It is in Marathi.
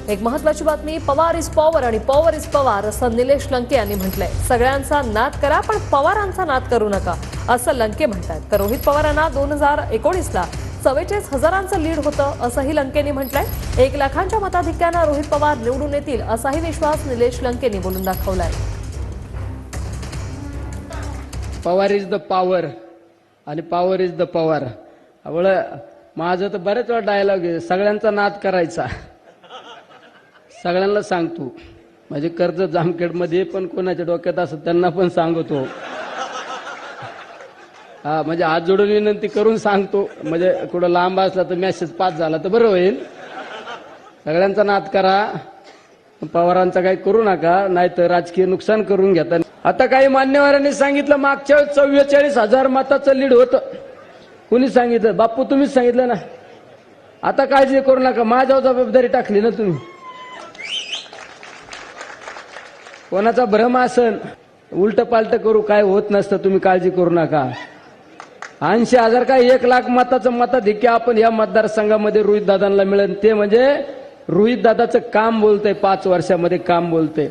एक महत्वाची बातमी, पवार इज पॉवर आणि पॉवर इज पवार असं निलेश लंके यांनी म्हटलंय. सगळ्यांचा नाद करा पण पवारांचा नाद करू नका असं लंके म्हणतात. तर रोहित पवारांना 2019ला 44,000चं लीड होतं असंही लंकेंनी म्हटलंय. 1 लाखांच्या मताधिक्यानं रोहित पवार निवडून येतील असाही विश्वास निलेश लंकेंनी बोलून दाखवलाय. पवार इज द पॉवर आणि पॉवर इज द पवार. माझं तर बरेच वेळा डायलॉग आहे, सगळ्यांचा नाद करायचा. सगळ्यांना सांगतो, म्हणजे कर्ज जामखेडमध्ये पण कोणाच्या डोक्यात असत त्यांना पण सांगतो. हा, म्हणजे हात जोडून विनंती करून सांगतो, म्हणजे कुठं लांब असला तर मेसेज पास झाला तर बरं होईल. सगळ्यांचा नाद करा, पवारांचा काही करू नका, नाहीतर राजकीय नुकसान करून घेता. आता काही मान्यवरांनी सांगितलं मागच्या 44,000 मताचं लीड होतं. कुणी सांगितलं? बाप्पू तुम्हीच सांगितलं ना. आता काळजी करू नका, माझ्यावर जबाबदारी टाकली ना तुम्ही. कोणाचा भ्रम असन, उलट पालट करू, काय होत नसतं, तुम्ही काळजी करू नका. 80,000 काय 1 लाख मताचं मताधिक्य आपण या मतदारसंघामध्ये रोहित दादांना मिळेल. ते म्हणजे रोहित दादाचं काम बोलतंय, 5 वर्षामध्ये काम बोलतंय.